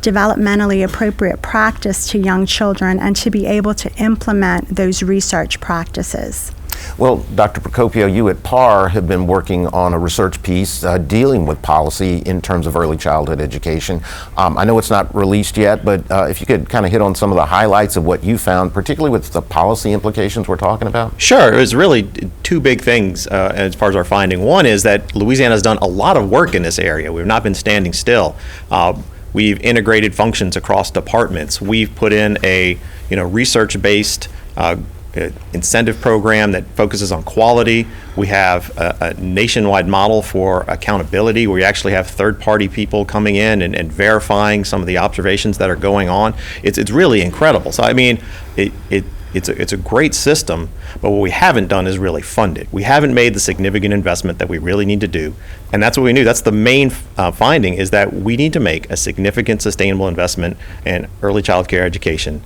developmentally appropriate practice to young children and to be able to implement those research practices. Well, Dr. Procopio, you at PAR have been working on a research piece dealing with policy in terms of early childhood education. I know it's not released yet, but if you could kind of hit on some of the highlights of what you found, particularly with the policy implications we're talking about. Sure. It was really two big things as far as our finding. One is that Louisiana has done a lot of work in this area. We've not been standing still. We've integrated functions across departments. We've put in a research-based incentive program that focuses on quality. We have a nationwide model for accountability where you actually have third-party people coming in and verifying some of the observations that are going on. It's really incredible. So I mean, it's a great system, but what we haven't done is really fund it. We haven't made the significant investment that we really need to do, and that's what we knew. That's the main finding, is that we need to make a significant sustainable investment in early child care education,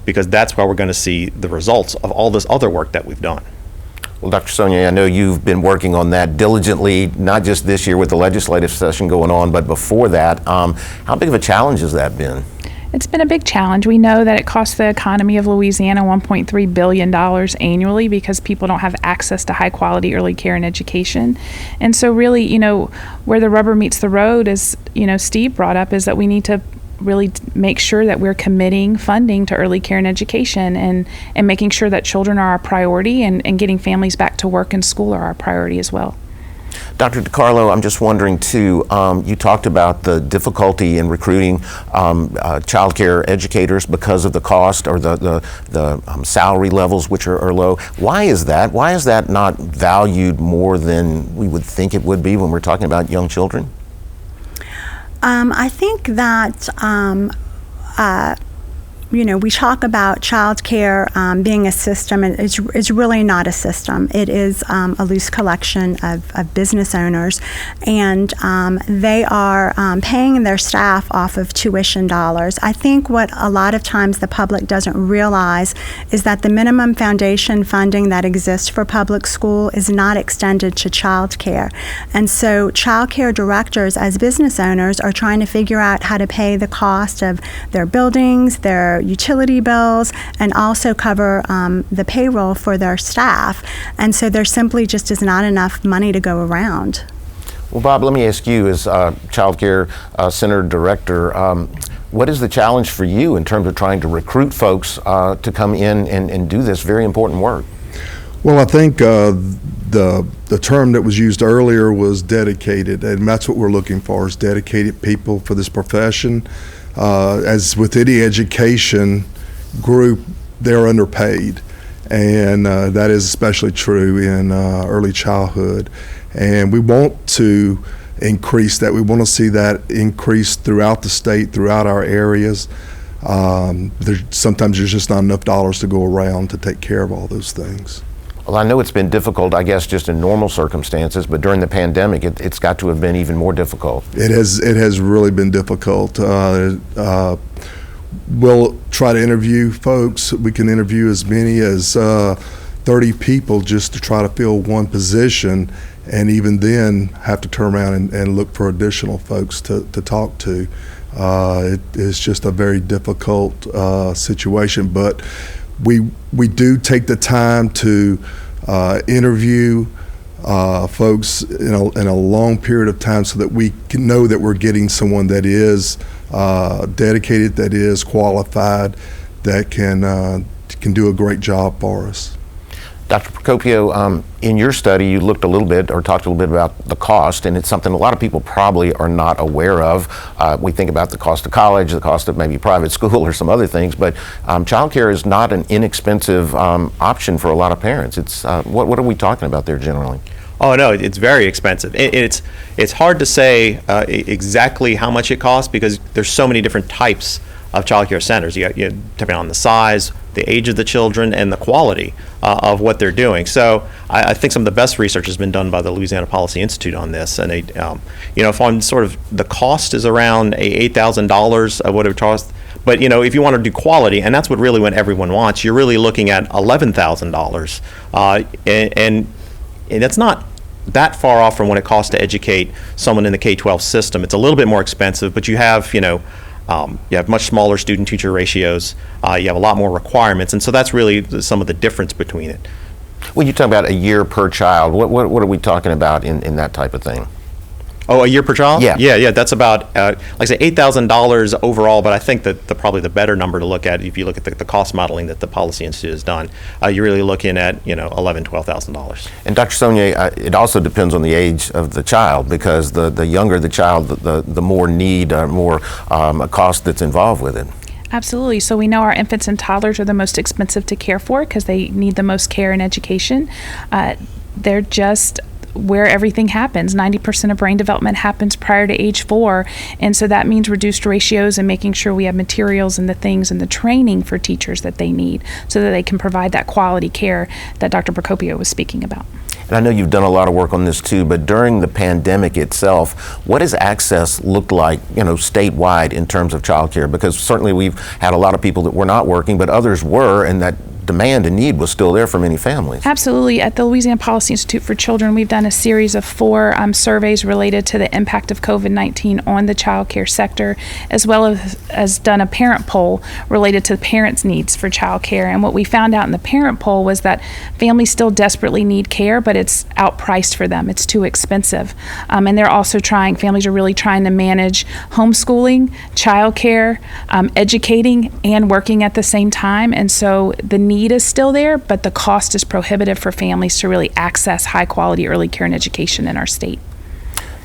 because that's where we're going to see the results of all this other work that we've done. Well, Dr. Sonia, I know you've been working on that diligently, not just this year with the legislative session going on, but before that. How big of a challenge has that been? It's been a big challenge. We know that it costs the economy of Louisiana $1.3 billion annually because people don't have access to high quality early care and education. And so really, where the rubber meets the road, as, Steve brought up, is that we need to really make sure that we're committing funding to early care and education and making sure that children are our priority and getting families back to work and school are our priority as well. Dr. DiCarlo, I'm just wondering too, you talked about the difficulty in recruiting child care educators because of the cost or the salary levels, which are low. Why is that? Why is that not valued more than we would think it would be when we're talking about young children? I think that we talk about child care being a system, and it's really not a system. It is a loose collection of business owners, and they are paying their staff off of tuition dollars. I think what a lot of times the public doesn't realize is that the minimum foundation funding that exists for public school is not extended to child care. And so child care directors as business owners are trying to figure out how to pay the cost of their buildings, their utility bills, and also cover the payroll for their staff. And so there simply just is not enough money to go around. Well, Bob, let me ask you, as Child Care Center Director, what is the challenge for you in terms of trying to recruit folks to come in and do this very important work? Well, I think the term that was used earlier was dedicated, and that's what we're looking for, is dedicated people for this profession. As with any education group, they're underpaid, and that is especially true in early childhood. And we want to increase that. We want to see that increase throughout the state, throughout our areas. Sometimes there's just not enough dollars to go around to take care of all those things. Well, I know it's been difficult, I guess, just in normal circumstances, but during the pandemic, it's got to have been even more difficult. It has really been difficult. We'll try to interview folks. We can interview as many as 30 people just to try to fill one position, and even then have to turn around and look for additional folks to talk to. It's just a very difficult situation, but we do take the time to interview folks in a long period of time so that we can know that we're getting someone that is dedicated, that is qualified, that can do a great job for us. Dr. Procopio, in your study, you looked a little bit or talked a little bit about the cost, and it's something a lot of people probably are not aware of. We think about the cost of college, the cost of maybe private school or some other things, but childcare is not an inexpensive option for a lot of parents. It's what are we talking about there generally? Oh no, it's very expensive. It's hard to say exactly how much it costs because there's so many different types of child care centers. Depending on the size, the age of the children, and the quality of what they're doing. So I think some of the best research has been done by the Louisiana Policy Institute on this. And if on sort of the cost is around $8,000 of what it would cost. But if you want to do quality, and that's what everyone wants, you're really looking at $11,000, and that's not that far off from what it costs to educate someone in the K-12 system. It's a little bit more expensive, but you have you have much smaller student-teacher ratios. You have a lot more requirements, and so that's really some of the difference between it. When you talk about a year per child, what are we talking about in that type of thing? Oh, a year per child? Yeah. Yeah. That's about, like I say, $8,000 overall, but I think that probably the better number to look at, if you look at the cost modeling that the Policy Institute has done, you're really looking at, $11,000, $12,000. And Dr. Saunier, it also depends on the age of the child, because the younger the child, the more need, more cost that's involved with it. Absolutely. So we know our infants and toddlers are the most expensive to care for because they need the most care and education. They're just where everything happens. 90% of brain development happens prior to age 4. And so that means reduced ratios and making sure we have materials and the things and the training for teachers that they need so that they can provide that quality care that Dr. Procopio was speaking about. And I know you've done a lot of work on this too, but during the pandemic itself, what does access look like, statewide in terms of childcare? Because certainly we've had a lot of people that were not working, but others were, and that demand and need was still there for many families. Absolutely. At the Louisiana Policy Institute for Children, we've done a series of 4 surveys related to the impact of COVID-19 on the child care sector, as well as done a parent poll related to parents' needs for child care. And what we found out in the parent poll was that families still desperately need care, but it's outpriced for them. It's too expensive. And they're also families are really trying to manage homeschooling, child care, educating, and working at the same time. And so the need is still there, but the cost is prohibitive for families to really access high quality early care and education in our state.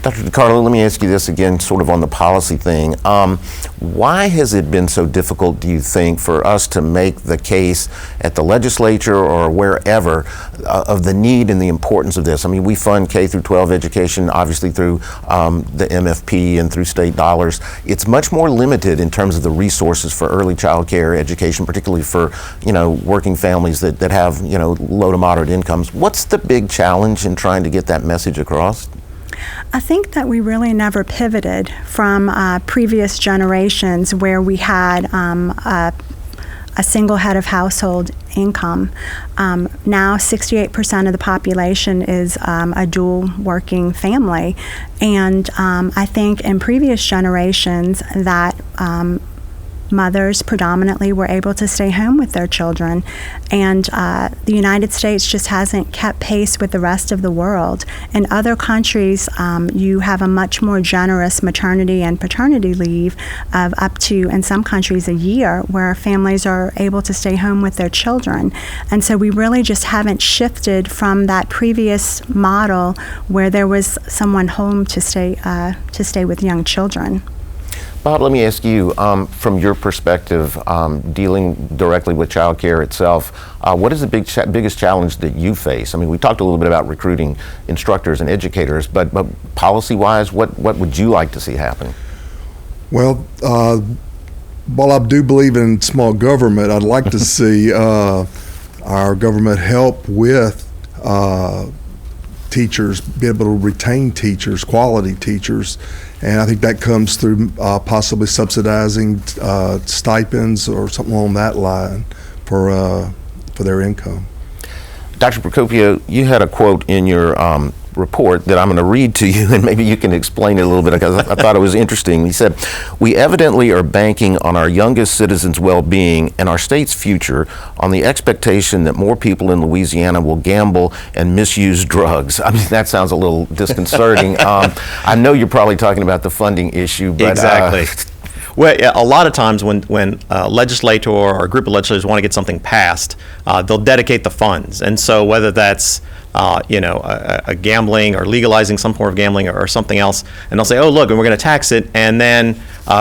Dr. DiCarlo, let me ask you this again, sort of on the policy thing. Why has it been so difficult, do you think, for us to make the case at the legislature or wherever of the need and the importance of this? I mean, we fund K through 12 education, obviously through the MFP and through state dollars. It's much more limited in terms of the resources for early child care education, particularly for, working families that have, low to moderate incomes. What's the big challenge in trying to get that message across? I think that we really never pivoted from previous generations where we had a single head of household income. Now 68% of the population is a dual working family, and I think in previous generations that mothers predominantly were able to stay home with their children, and the United States just hasn't kept pace with the rest of the world. In other countries, you have a much more generous maternity and paternity leave of up to, in some countries, a year, where families are able to stay home with their children. And so we really just haven't shifted from that previous model where there was someone home to stay with young children. Bob, let me ask you, from your perspective, dealing directly with child care itself, what is the biggest challenge that you face? I mean, we talked a little bit about recruiting instructors and educators, but policy-wise, what would you like to see happen? Well, while I do believe in small government, I'd like to see our government help with teachers, be able to retain teachers, quality teachers. And I think that comes through possibly subsidizing stipends or something along that line for their income. Dr. Procopio, you had a quote in your report that I'm going to read to you, and maybe you can explain it a little bit, because I thought it was interesting. He said, "We evidently are banking on our youngest citizens' well-being and our state's future on the expectation that more people in Louisiana will gamble and misuse drugs." I mean, that sounds a little disconcerting. I know you're probably talking about the funding issue, but exactly. Well, yeah, a lot of times when a legislator or a group of legislators want to get something passed, they'll dedicate the funds. And so whether that's a gambling or legalizing some form of gambling or something else, and they'll say, oh, look, and we're going to tax it, and then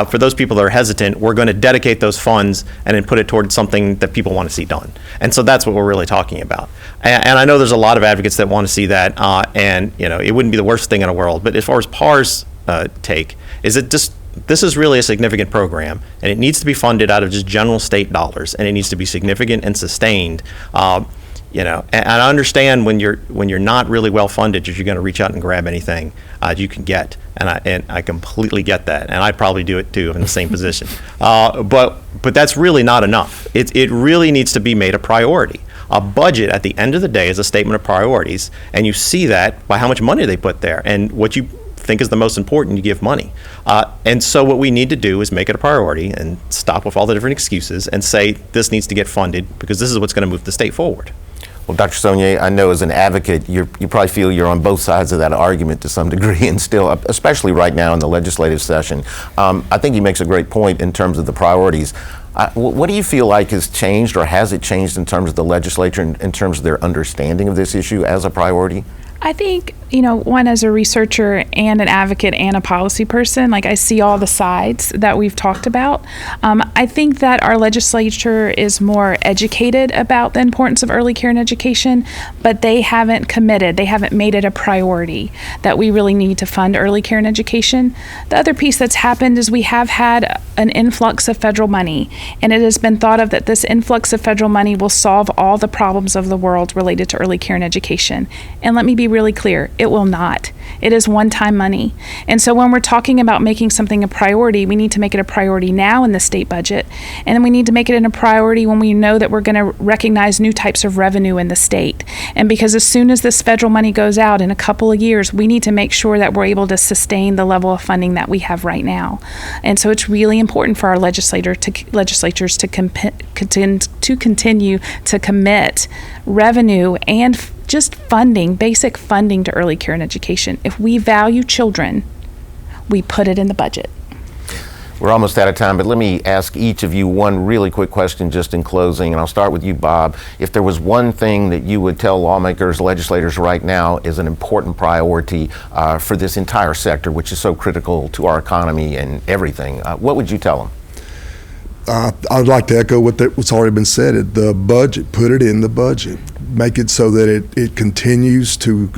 for those people that are hesitant, we're going to dedicate those funds and then put it towards something that people want to see done. And so that's what we're really talking about. And I know there's a lot of advocates that want to see that, and it wouldn't be the worst thing in the world. But as far as PAR's take, is it just, this is really a significant program, and it needs to be funded out of just general state dollars, and it needs to be significant and sustained. And I understand when you're not really well funded, you're going to reach out and grab anything you can get, and I completely get that, and I'd probably do it too in the same position. But that's really not enough. It really needs to be made a priority. A budget at the end of the day is a statement of priorities, and you see that by how much money they put there and what you think is the most important. You give money, and so what we need to do is make it a priority and stop with all the different excuses and say this needs to get funded because this is what's going to move the state forward. Well, Dr. Saunier, I know as an advocate, you probably feel you're on both sides of that argument to some degree, and still, especially right now in the legislative session. I think he makes a great point in terms of the priorities. What do you feel like has changed, or has it changed in terms of the legislature, in terms of their understanding of this issue as a priority? I think, one, as a researcher and an advocate and a policy person, I see all the sides that we've talked about. I think that our legislature is more educated about the importance of early care and education, but they haven't committed, they haven't made it a priority that we really need to fund early care and education. The other piece that's happened is we have had an influx of federal money, and it has been thought of that this influx of federal money will solve all the problems of the world related to early care and education. And let me be really clear, it will not. It is one-time money. And so when we're talking about making something a priority, we need to make it a priority now in the state budget. And then we need to make it a priority when we know that we're going to recognize new types of revenue in the state. And because as soon as this federal money goes out in a couple of years, we need to make sure that we're able to sustain the level of funding that we have right now. And so it's really important for our legislators to continue to commit revenue and just funding, basic funding to early care and education. If we value children, we put it in the budget. We're almost out of time, but let me ask each of you one really quick question just in closing, and I'll start with you, Bob. If there was one thing that you would tell lawmakers, legislators right now is an important priority for this entire sector, which is so critical to our economy and everything, what would you tell them? I'd like to echo what's already been said. The budget, put it in the budget. Make it so that it continues to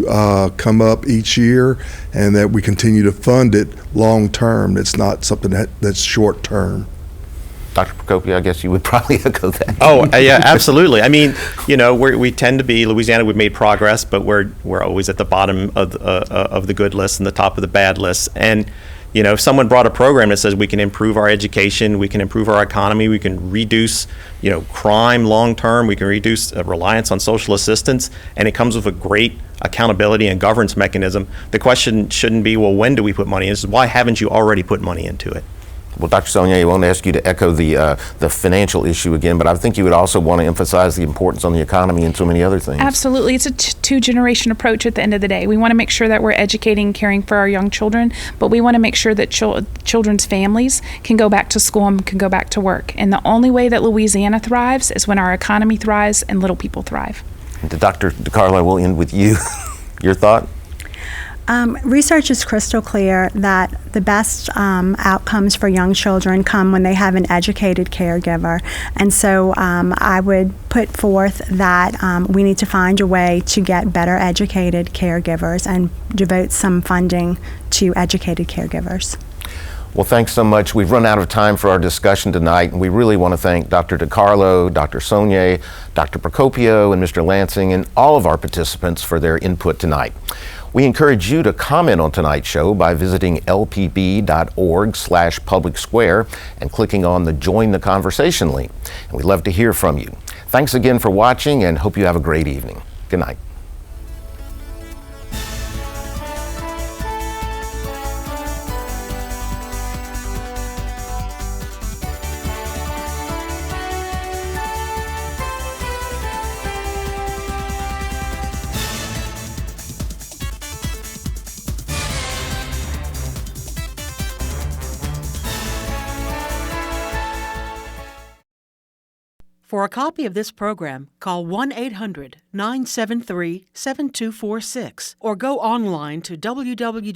come up each year, and that we continue to fund it long term. It's not something that's short term. Dr. Procopio, I guess you would probably echo that. Oh, yeah, absolutely. I mean, we tend to be, Louisiana, we've made progress, but we're always at the bottom of the good list and the top of the bad list. And if someone brought a program that says we can improve our education, we can improve our economy, we can reduce, crime long-term, we can reduce reliance on social assistance, and it comes with a great accountability and governance mechanism, the question shouldn't be, well, when do we put money in? It's why haven't you already put money into it? Well, Dr. Saunier, I won't ask you to echo the financial issue again, but I think you would also want to emphasize the importance on the economy and so many other things. Absolutely. It's a two-generation approach at the end of the day. We want to make sure that we're educating and caring for our young children, but we want to make sure that children's families can go back to school and can go back to work. And the only way that Louisiana thrives is when our economy thrives and little people thrive. And to Dr. DiCarlo, we'll end with you. Your thought? Research is crystal clear that the best outcomes for young children come when they have an educated caregiver. And so I would put forth that we need to find a way to get better educated caregivers and devote some funding to educated caregivers. Well, thanks so much. We've run out of time for our discussion tonight, and we really want to thank Dr. DiCarlo, Dr. Saunier, Dr. Procopio, and Mr. Lansing, and all of our participants for their input tonight. We encourage you to comment on tonight's show by visiting lpb.org/public square and clicking on the Join the Conversation link. And we'd love to hear from you. Thanks again for watching, and hope you have a great evening. Good night. For a copy of this program, call 1-800-973-7246 or go online to www.lpb.org.